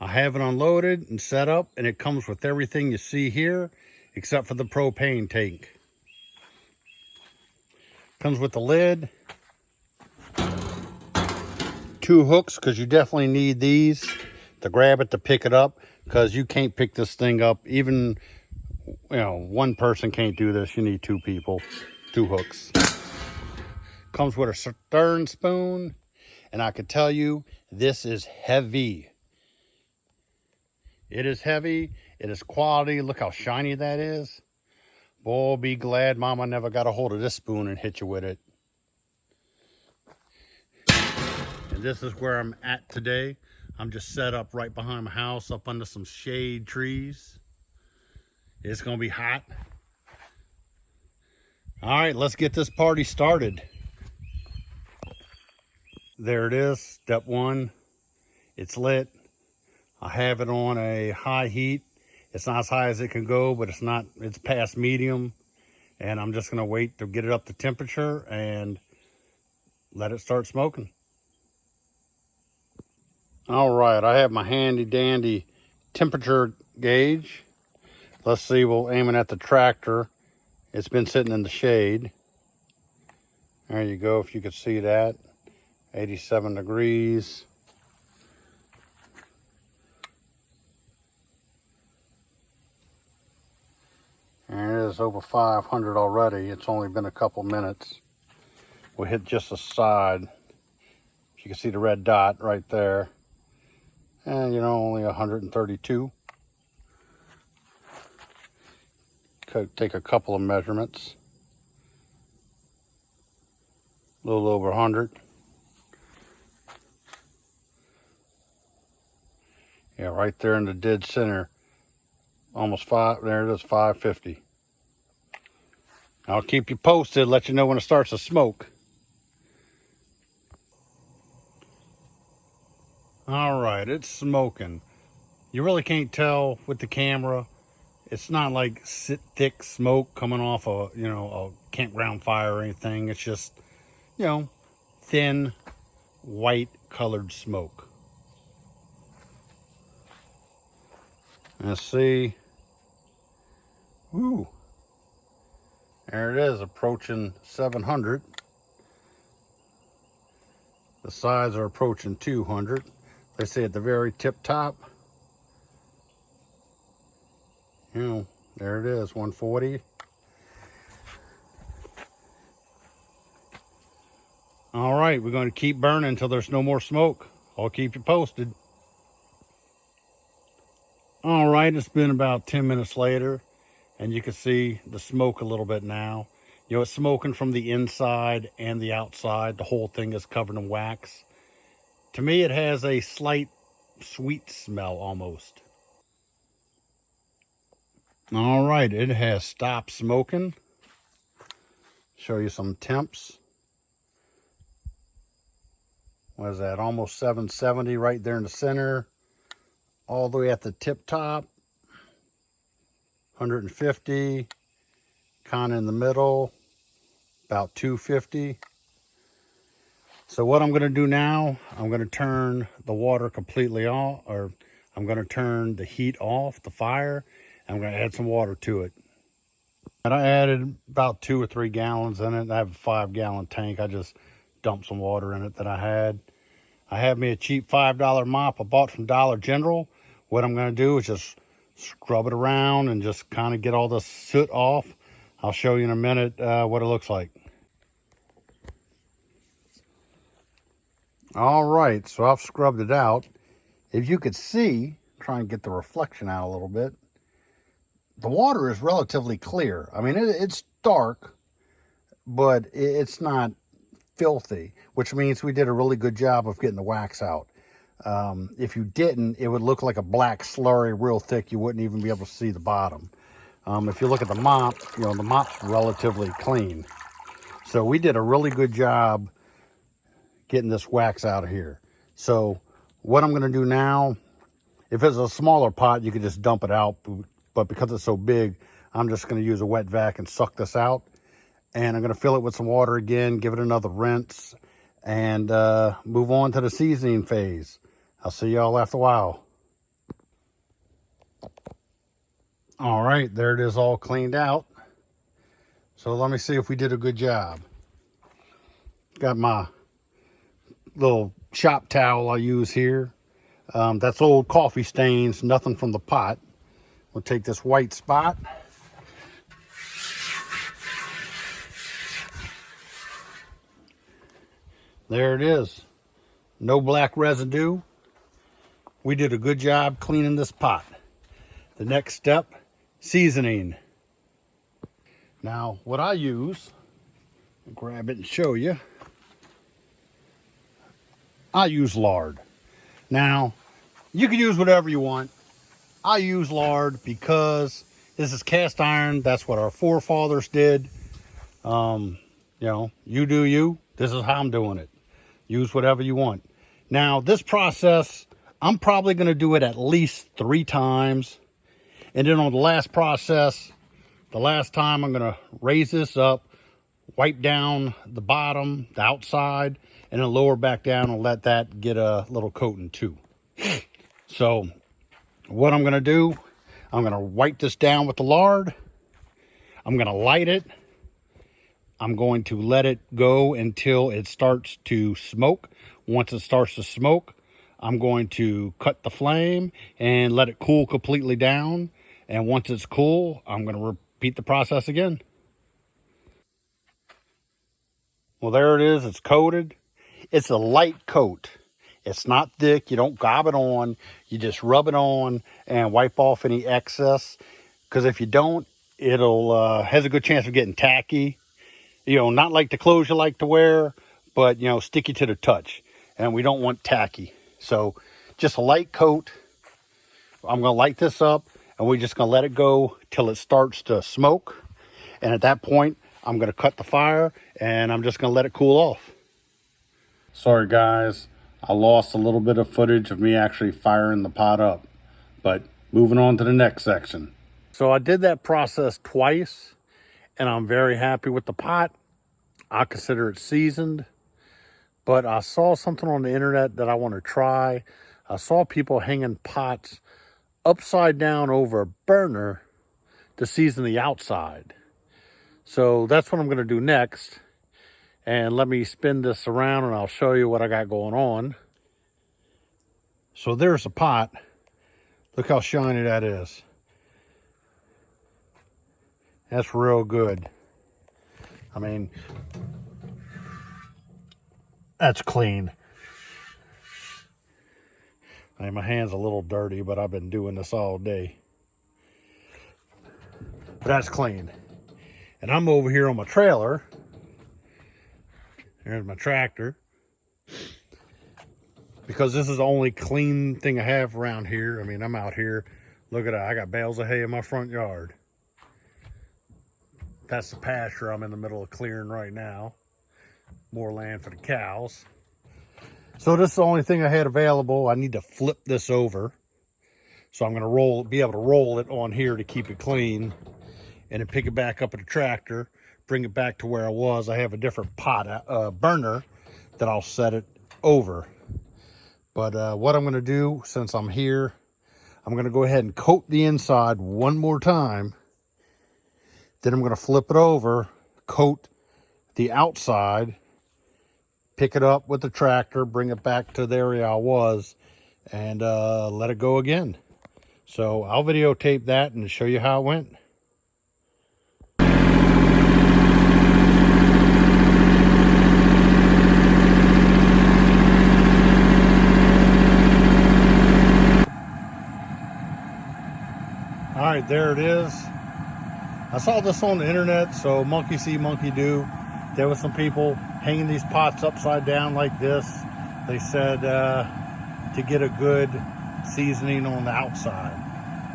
I have it unloaded and set up, and it comes with everything you see here except for the propane tank. Comes with the lid, 2 hooks, because you definitely need these to grab it, to pick it up, because you can't pick this thing up. Even, one person can't do this. You need 2 people, 2 hooks. Comes with a stern spoon, and I can tell you, this is heavy. It is heavy. It is quality. Look how shiny that is. Boy, be glad Mama never got a hold of this spoon and hit you with it. And this is where I'm at today. I'm just set up right behind my house, up under some shade trees. It's gonna be hot. All right, let's get this party started. There it is, step 1. It's lit. I have it on a high heat. It's not as high as it can go, but it's past medium. And I'm just gonna wait to get it up to temperature and let it start smoking. All right, I have my handy dandy temperature gauge. Let's see, we'll aim it at the tractor. It's been sitting in the shade. There you go, if you could see that. 87 degrees. And it is over 500 already. It's only been a couple minutes. We'll hit just the side. You can see the red dot right there. And only 132. Could take a couple of measurements. A little over 100. Yeah, right there in the dead center. Almost 5, there it is, 550. I'll keep you posted, let you know when it starts to smoke. All right, it's smoking. You really can't tell with the camera. It's not like thick smoke coming off a campground fire or anything. It's just, thin, white colored smoke. Let's see. Woo. There it is, approaching 700. The sides are approaching 200. They say at the very tip top. There it is, 140. All right, we're going to keep burning until there's no more smoke. I'll keep you posted. All right, it's been about 10 minutes later, and you can see the smoke a little bit now. It's smoking from the inside and the outside. The whole thing is covered in wax. To me, it has a slight sweet smell almost. All right, it has stopped smoking. Show you some temps. What is that? Almost 770 right there in the center. All the way at the tip top. 150. Kind of in the middle. About 250. So what I'm going to do now, I'm going to turn the water completely off, or I'm going to turn the heat off, the fire. I'm going to add some water to it. And I added about 2 or 3 gallons in it. I have a 5-gallon tank. I just dumped some water in it that I had. I have me a cheap $5 mop I bought from Dollar General. What I'm going to do is just scrub it around and just kind of get all the soot off. I'll show you in a minute what it looks like. All right, so I've scrubbed it out. If you could see, try and get the reflection out a little bit. The water is relatively clear. I mean, it's dark, but it's not filthy, which means we did a really good job of getting the wax out. If you didn't, it would look like a black slurry, real thick. You wouldn't even be able to see the bottom. If you look at the mop, the mop's relatively clean. So we did a really good job getting this wax out of here. So what I'm going to do now, if it's a smaller pot, you could just dump it out. But because it's so big, I'm just going to use a wet vac and suck this out. And I'm going to fill it with some water again, give it another rinse, and move on to the seasoning phase. I'll see y'all after a while. All right, there it is, all cleaned out. So let me see if we did a good job. Got my little shop towel I use here. That's old coffee stains, nothing from the pot. We'll take this white spot. There it is. No black residue. We did a good job cleaning this pot. The next step, seasoning. Now, what I use, I'll grab it and show you. I use lard. Now, you can use whatever you want. I use lard because this is cast iron. That's what our forefathers did. You know, you do you. This is how I'm doing it. Use whatever you want. Now, this process, I'm probably going to do it at least 3 times. And then on the last process, the last time, I'm going to raise this up, wipe down the bottom, the outside, and then lower back down and let that get a little coating too. So what I'm going to do, I'm going to wipe this down with the lard. I'm going to light it. I'm going to let it go until it starts to smoke. Once it starts to smoke, I'm going to cut the flame and let it cool completely down. And once it's cool, I'm going to repeat the process again. Well, there it is. It's coated. It's a light coat. It's not thick. You don't gob it on. You just rub it on and wipe off any excess. Because if you don't, it'll has a good chance of getting tacky. You know, not like the clothes you like to wear, but, you know, sticky to the touch. And we don't want tacky. So just a light coat. I'm going to light this up, and we're just going to let it go till it starts to smoke. And at that point, I'm going to cut the fire, and I'm just going to let it cool off. Sorry, guys. I lost a little bit of footage of me actually firing the pot up. But moving on to the next section. So I did that process twice, and I'm very happy with the pot. I consider it seasoned. But I saw something on the internet that I want to try. I saw people hanging pots upside down over a burner to season the outside. So that's what I'm going to do next. And let me spin this around and I'll show you what I got going on. So there's a pot. Look how shiny that is. That's real good. I mean, that's clean. I mean, my hand's a little dirty, but I've been doing this all day. But that's clean. And I'm over here on my trailer. There's my tractor. Because this is the only clean thing I have around here. I mean, I'm out here. Look at that. I got bales of hay in my front yard. That's the pasture I'm in the middle of clearing right now. More land for the cows. So this is the only thing I had available. I need to flip this over. So I'm going to be able to roll it on here to keep it clean. And then pick it back up at the tractor. Bring it back to where I was. I have a different burner that I'll set it over. But what I'm going to do, since I'm here, I'm going to go ahead and coat the inside one more time. Then I'm going to flip it over, coat the outside, pick it up with the tractor, bring it back to the area I was, and let it go again. So I'll videotape that and show you how it went. All right, there it is. I saw this on the internet, so monkey see, monkey do. There were some people hanging these pots upside down like this. They said to get a good seasoning on the outside.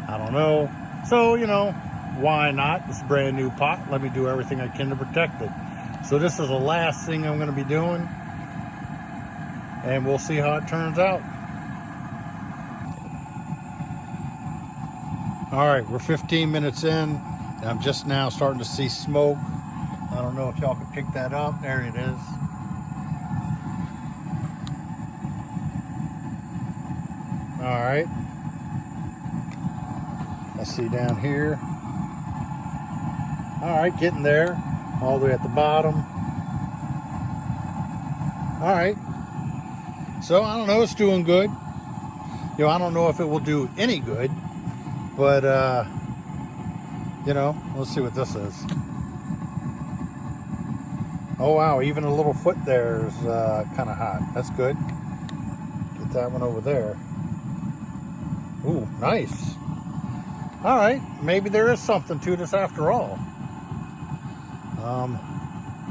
I don't know. So, you know, why not? It's a brand new pot. Let me do everything I can to protect it. So this is the last thing I'm going to be doing. And we'll see how it turns out. All right, we're 15 minutes in. And I'm just now starting to see smoke. I don't know if y'all can pick that up. There it is. All right. Let's see down here. All right, getting there. All the way at the bottom. All right. So I don't know, it's doing good. You know, I don't know if it will do any good, but you know, let's see what this is. Oh wow, even a little foot there is kind of hot. That's good. Get that one over there. Ooh, nice. All right, maybe there is something to this after all.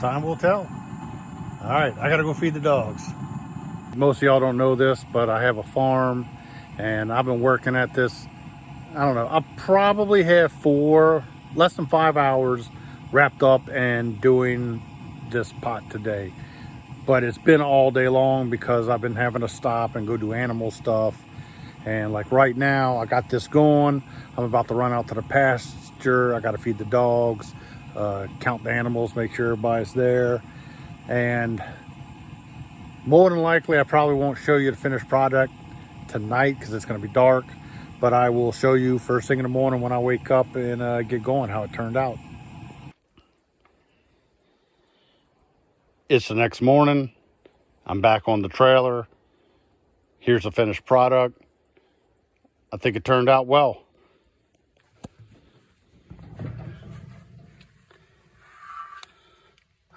Time will tell. All right, I gotta go feed the dogs. Most of y'all don't know this, but I have a farm and I've been working at this, I don't know, I probably have less than 5 hours wrapped up and doing this pot today. But it's been all day long because I've been having to stop and go do animal stuff. And like right now, I got this going. I'm about to run out to the pasture. I got to feed the dogs, count the animals, make sure everybody's there. And more than likely, I probably won't show you the finished product tonight because it's going to be dark. But I will show you first thing in the morning when I wake up and get going how it turned out. It's the next morning. I'm back on the trailer. Here's the finished product. I think it turned out well.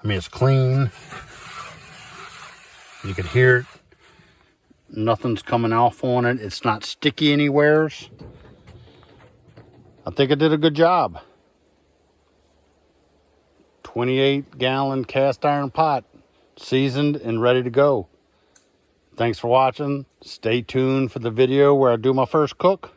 I mean, it's clean. You can hear it. Nothing's coming off on it. It's not sticky anywheres. I think I did a good job. 28-gallon cast iron pot, seasoned and ready to go. Thanks for watching. Stay tuned for the video where I do my first cook.